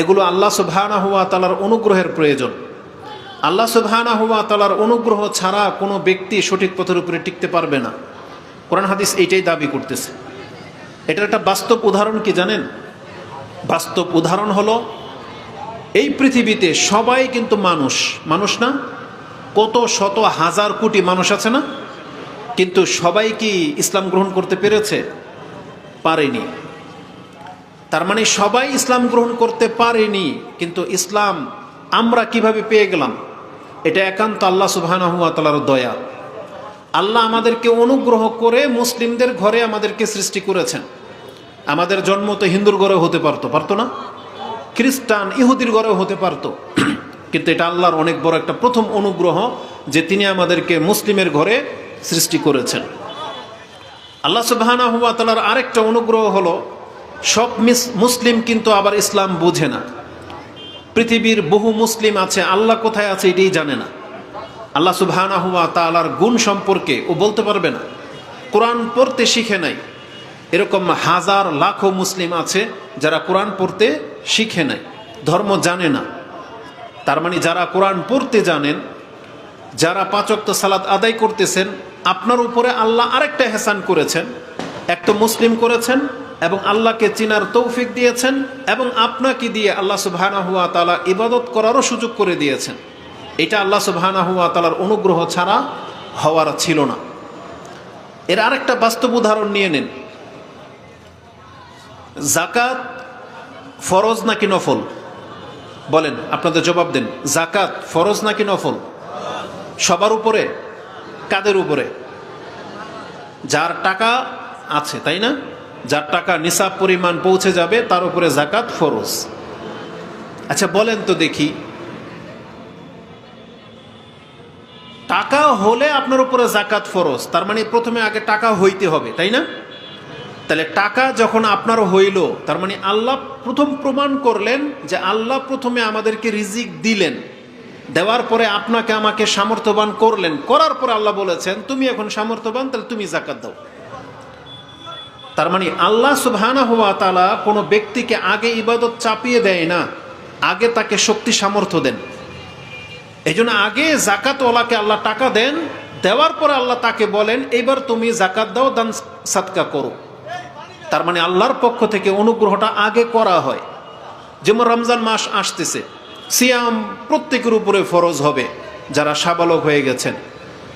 এগুলো আল্লাহ সুবহানাহু ওয়া তাআলার অনুগ্রহের প্রয়োজন। আল্লাহ সুবহানাহু ওয়া তাআলার অনুগ্রহ ছাড়া কোনো ব্যক্তি সঠিক পথের উপরে টিকতে পারবে না। কোরআন হাদিস এইটাই দাবি করতেছে। এটার একটা বাস্তব উদাহরণ কি জানেন? বাস্তব উদাহরণ হলো, এই পৃথিবীতে সবাই কিন্তু মানুষ না, কত শত হাজার কোটি মানুষ আছে না, কিন্তু সবাই কি ইসলাম গ্রহণ করতে পেরেছে? পারেনি। তার মানে সবাই ইসলাম গ্রহণ করতে পারেনি, কিন্তু ইসলাম আমরা কিভাবে পেয়ে গেলাম? এটা একান্ত আল্লাহ সুবহানাহু ওয়া তাআলার দয়া। আল্লাহ আমাদেরকে অনুগ্রহ করে মুসলিমদের ঘরে আমাদেরকে সৃষ্টি করেছেন। আমাদের জন্ম তো হিন্দুর ঘরেও হতে পারতো না, খ্রিস্টান ইহুদির ঘরেও হতে পারতো, কিন্তু এটা আল্লাহর অনেক বড় একটা প্রথম অনুগ্রহ যে তিনি আমাদেরকে মুসলিমের ঘরে সৃষ্টি করেছেন। আল্লাহ সুবহানাহু ওয়া তাআলার আরেকটা অনুগ্রহ হলো, সব মুসলিম কিন্তু আবার ইসলাম বোঝে না। পৃথিবীর বহু মুসলিম আছে, আল্লাহ কোথায় আছে এটাই জানে না। আল্লাহ সুবহানাহু ওয়া তাআলার গুণ সম্পর্কে ও বলতে পারবে না। কোরআন পড়তে শিখে নাই, এরকম হাজার লাখো মুসলিম আছে যারা কোরআন পড়তে শিখে নাই, ধর্ম জানে না। তার মানে যারা কোরআন পড়তে জানেন, যারা 5 ওয়াক্ত সালাত আদায় করতেছেন, আপনার উপরে আল্লাহ আরেকটা এহসান করেছেন। এক তো মুসলিম করেছেন এবং আল্লাহকে চিনার তৌফিক দিয়েছেন, এবং আপনাকে দিয়ে আল্লাহ সুবহানাহু ওয়া তাআলা ইবাদত করারও সুযোগ করে দিয়েছেন। এটা আল্লাহ সুবহানাহু ওয়া তাআলার অনুগ্রহ ছাড়া হওয়ার ছিল না। এর আরেকটা বাস্তব উদাহরণ নিয়ে নেন। যাকাত ফরজ নাকি নফল? বলেন, আপনাদের জবাব দেন। যাকাত ফরজ নাকি নফল? সবার উপরে? কাদের উপরে? যার টাকা আছে, তাই না? যার টাকা নিসাব পরিমাণ পৌঁছে যাবে তার উপরে যাকাত ফরজ। আচ্ছা বলেন তো দেখি, টাকা হলে আপনার উপরে যাকাত ফরজ, তার মানে প্রথমে আগে টাকা হইতে হবে, তাই না? তাহলে টাকা যখন আপনার হইল, তার মানে আল্লাহ প্রথম প্রমাণ করলেন যে আল্লাহ প্রথমে আমাদেরকে রিজিক দিলেন, দেওয়ার পরে আপনাকে আমাকে সামর্থ্যবান করলেন, করার পরে আল্লাহ বলেছেন তুমি এখন সামর্থ্যবান, তাহলে তুমি যাকাত দাও। তার মানে আল্লাহ সুবহানাহু ওয়া তাআলা কোনো ব্যক্তিকে আগে ইবাদত চাপিয়ে দেয় না, আগে তাকে শক্তি সামর্থ্য দেন। এই জন্য আগে যাকাতওয়ালাকে আল্লাহ টাকা দেন, দেওয়ার পরে আল্লাহ তাকে বলেন এইবার তুমি যাকাত দাও, দান সাদকা করো। তার মানে আল্লাহর পক্ষ থেকে অনুগ্রহটা আগে করা হয়। যেমন রমজান মাস আসতেছে, সিয়াম প্রত্যেকের উপরে ফরজ হবে যারা সাবালক হয়ে গেছেন,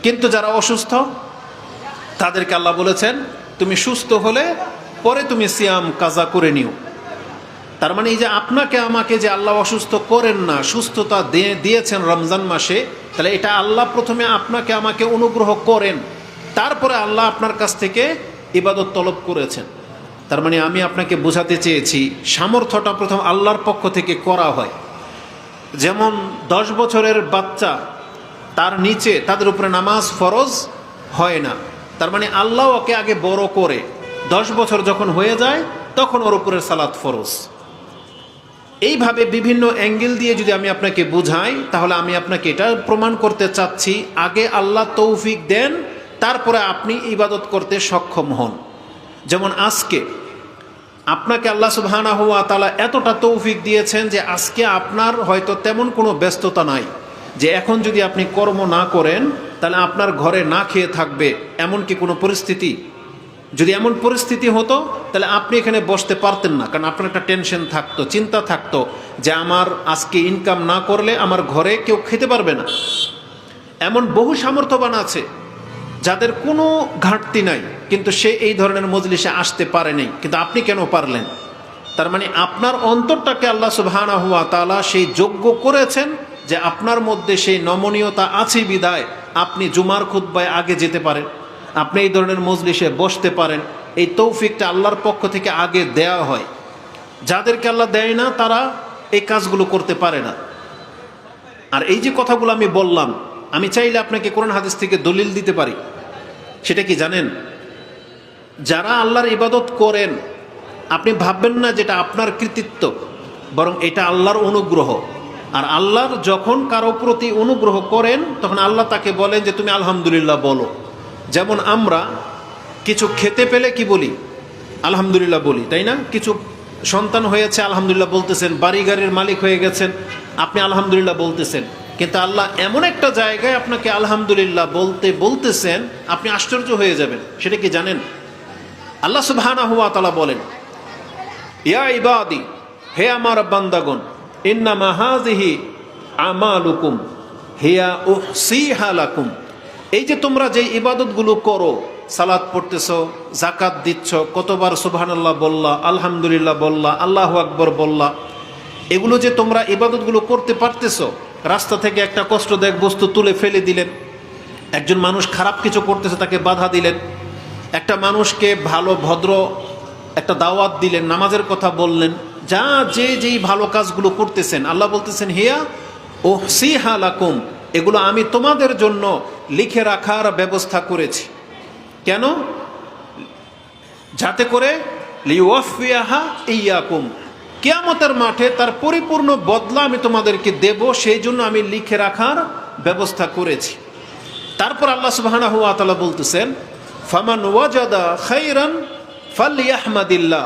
কিন্তু যারা অসুস্থ তাদেরকে আল্লাহ বলেছেন তুমি সুস্থ হলে পরে তুমি সিয়াম কাজা করে নিও। তার মানে এই যে আপনাকে আমাকে যে আল্লাহ অসুস্থ করেন না, সুস্থতা দিয়েছেন রমজান মাসে, তাহলে এটা আল্লাহ প্রথমে আপনাকে আমাকে অনুগ্রহ করেন, তারপরে আল্লাহ আপনার কাছ থেকে ইবাদত তলব করেছেন। তার মানে আমি আপনাকে বোঝাতে চেয়েছি সামর্থ্যটা প্রথম আল্লাহর পক্ষ থেকে করা হয়। যেমন 10 বছরের বাচ্চা, তার নিচে তাদের উপরে নামাজ ফরজ হয় না, তার মানে আল্লাহ ওকে আগে বড় করে 10 বছর যখন হয়ে যায় তখন ওর উপরে সালাত ফরজ। এইভাবে বিভিন্ন অ্যাঙ্গেল দিয়ে যদি আমি আপনাকে বুঝাই, তাহলে আমি আপনাকে এটা প্রমাণ করতে চাচ্ছি আগে আল্লাহ তৌফিক দেন, তারপরে আপনি ইবাদত করতে সক্ষম হন। যেমন আজকে আপনাকে আল্লাহ সুবহানাহু ওয়া তাআলা এতটা তৌফিক দিয়েছেন যে আজকে আপনার হয়তো তেমন কোনো ব্যস্ততা নাই, যে এখন যদি আপনি কর্ম না করেন তাহলে আপনার ঘরে না খেয়ে থাকবে, এমন কি কোনো পরিস্থিতি? যদি এমন পরিস্থিতি হতো তাহলে আপনি এখানে বসতে পারতেন না, কারণ আপনার একটা টেনশন থাকতো, চিন্তা থাকতো যে আমার আজকে ইনকাম না করলে আমার ঘরে কেউ খেতে পারবে না। এমন বহু সামর্থ্যবান আছে যাদের কোনো ঘাটতি নাই, কিন্তু সে এই ধরনের মজলিসে আসতে পারেনি, কিন্তু আপনি কেন পারলেন? তার মানে আপনার অন্তরটাকে আল্লাহ সুবহানাহু ওয়া তাআলা সেই যোগ্য করেছেন যে আপনার মধ্যে সেই নমনীয়তা আছে বিদায় আপনি জুমার খুতবায় আগে যেতে পারেন, আপনি এই ধরনের মজলিসে বসতে পারেন। এই তৌফিকটা আল্লাহর পক্ষ থেকে আগে দেয়া হয়। যাদেরকে আল্লাহ দেয় না তারা এই কাজগুলো করতে পারে না। আর এই যে কথাগুলো আমি বললাম, আমি চাইলে আপনাকে কোরআন হাদিস থেকে দলিল দিতে পারি। সেটা কি জানেন? যারা আল্লাহর ইবাদত করেন, আপনি ভাববেন না যেটা আপনার কৃতিত্ব, বরং এটা আল্লাহর অনুগ্রহ। আর আল্লাহর যখন কারো প্রতি অনুগ্রহ করেন তখন আল্লাহ তাকে বলেন যে তুমি আলহামদুলিল্লাহ বলো। যেমন আমরা কিছু খেতে পেলে কি বলি? আলহামদুলিল্লাহ বলি, তাই না? কিছু সন্তান হয়েছে আলহামদুলিল্লাহ বলতেছেন, বাড়ি গাড়ির মালিক হয়ে গেছেন আপনি আলহামদুলিল্লাহ বলতেছেন, কিন্তু আল্লাহ এমন একটা জায়গায় আপনাকে আলহামদুলিল্লাহ বলতে বলতেছেন আপনি আশ্চর্য হয়ে যাবেন। সেটা কি জানেন? আল্লাহ সুবহানাহু ওয়া তাআলা বলেন, ইয়া ইবাদি, হে আমার বান্দাগণ, ইন্নামা হাযিহি আমালুকুম হিয়া উহসিহা লাকুম। এই যে তোমরা যে ইবাদতগুলো করো, সালাত পড়তেছো, যাকাত দিচ্ছ, কতবার সুবহানাল্লাহ বললা, আলহামদুলিল্লাহ বললা, আল্লাহু আকবার বললা, এগুলো যে তোমরা ইবাদতগুলো করতে পারতেছো, রাস্তা থেকে একটা কষ্টদায়ক বস্তু তুলে ফেলে দিলেন, একজন মানুষ খারাপ কিছু করতেছে তাকে বাধা দিলেন, একটা মানুষকে ভালো ভদ্র একটা দাওয়াত দিলেন, নামাজের কথা বললেন, যা যেই ভালো কাজগুলো করতেছেন আল্লাহ বলতেছেন হিয়া উহসিহা লাকুম, এগুলো আমি তোমাদের জন্য লিখে রাখার ব্যবস্থা করেছি। কেন? যাতে করে লিওয়াফিয়াহা ইয়াকুম, কিয়ামতের মাঠে তার পরিপূর্ণ বদলা আমি তোমাদেরকে দেব, সেই জন্য আমি লিখে রাখার ব্যবস্থা করেছি। তারপর আল্লাহ সুবহানাহু ওয়া তাআলা বলতেছেন, ফামান ওয়াজাদা খাইরান ফালইয়াহমাদিল্লাহ,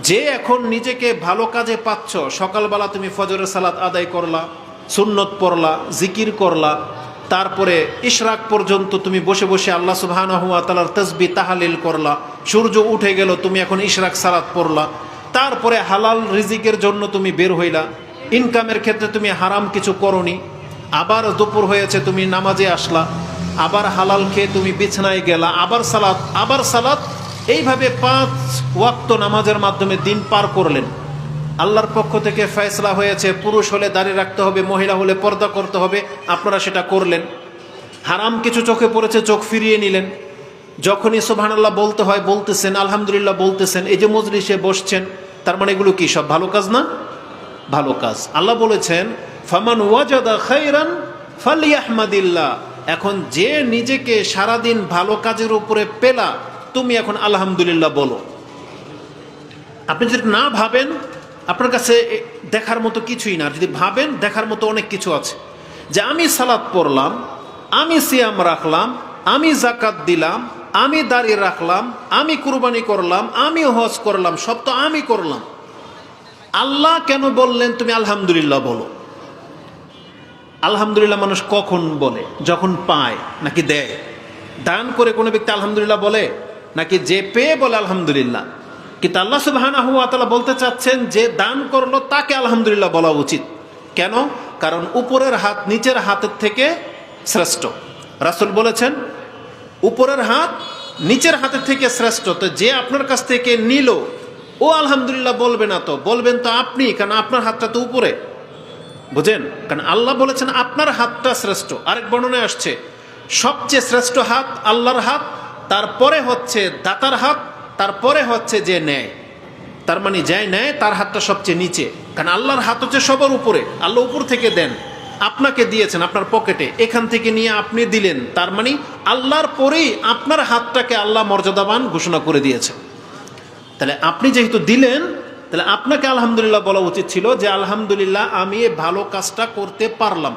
যে এখন নিজেকে ভালো কাজে পাচ্ছ, সকালবেলা তুমি ফজরের সালাত আদায় করলা, সুন্নত পড়লা, জিকির করলা, তারপরে ইশরাক পর্যন্ত তুমি বসে বসে আল্লাহ সুবহানাহু ওয়া তাআলার তাসবিহ তাহলিল করলা, সূর্য উঠে গেল তুমি এখন ইশরাক সালাত পড়লা, তারপরে হালাল রিজিকের জন্য তুমি বের হইলা, ইনকামের ক্ষেত্রে তুমি হারাম কিছু করনি, আবার দুপুর হয়েছে তুমি নামাজে আসলা, আবার হালাল খেয়ে তুমি বিছানায় গেলা, আবার সালাত, এইভাবে 5 ওয়াক্ত নামাজের মাধ্যমে দিন পার করলেন। আল্লাহর পক্ষ থেকে ফয়সালা হয়েছে পুরুষ হলে দাঁড়িয়ে রাখতে হবে, মহিলা হলে পর্দা করতে হবে, আপনারা সেটা করলেন। হারাম কিছু চোখে পড়েছে, চোখ ফিরিয়ে নিলেন। যখনই সুবহানাল্লাহ বলতে হয় বলতেছেন, আলহামদুলিল্লাহ বলতেছেন, এই যে মজলিসে বসছেন, তার মানে এগুলো কি সব ভালো কাজ না? ভালো কাজ। আল্লাহ বলেছেন ফামান ওয়াজাদা খাইরান ফালইয়াহমাদিল্লাহ, এখন যে নিজেকে সারাদিন ভালো কাজের উপরে পেলা, তুমি এখন আলহামদুলিল্লাহ বলো। আপনি যদি না ভাবেন, আপনার কাছে দেখার মতো কিছুই না, যদি ভাবেন দেখার মতো অনেক কিছু আছে, যে আমি সালাত পড়লাম, আমি সিয়াম রাখলাম, আমি যাকাত দিলাম, আমি দাঁড়িয়ে রাখলাম, আমি কুরবানি করলাম, আমি হজ করলাম, সব তো আমি করলাম। আল্লাহ কেন বললেন তুমি আলহামদুলিল্লাহ বলো? আলহামদুলিল্লাহ মানুষ কখন বলে? যখন পায় নাকি দেয়? দান করে কোনো ব্যক্তি আলহামদুলিল্লাহ বলে নাকি যে পেয়ে বলে আলহামদুলিল্লাহ? কিন্তু আল্লাহ সুবহানাহু ওয়া তাআলা বলতে চাচ্ছেন যে দান করলো তাকে আলহামদুলিল্লাহ বলা উচিত। কেন? কারণ উপরের হাত নিচের হাতের থেকে শ্রেষ্ঠ। রাসূল বলেছেন উপরের হাত নিচের হাতের থেকে শ্রেষ্ঠ। তো যে আপনার কাছ থেকে নিল ও আলহামদুলিল্লাহ বলবে না, তো বলবেন তো আপনি, কারণ আপনার হাতটা তো উপরে, বুঝেন? কারণ আল্লাহ বলেছেন আপনার হাতটা শ্রেষ্ঠ। আরেক বর্ণনায় আসছে সবচেয়ে শ্রেষ্ঠ হাত আল্লাহর হাত, তারপরে হচ্ছে দাতার হাত, তারপরে হচ্ছে যে নেয়। তার মানে যাই নেয় তার হাতটা সবচেয়ে নিচে, কারণ আল্লাহর হাত হচ্ছে সবার উপরে। আল্লাহ উপর থেকে দেন, আপনাকে দিয়েছেন আপনার পকেটে, এখান থেকে নিয়ে আপনি দিলেন, তার মানে আল্লাহর পরেই আপনার হাতটাকে আল্লাহ মর্যাদাবান ঘোষণা করে দিয়েছেন। তাহলে আপনি যেহেতু দিলেন, তাহলে আপনাকে আলহামদুলিল্লাহ বলা উচিত ছিল যে আলহামদুলিল্লাহ আমি এই ভালো কাজটা করতে পারলাম।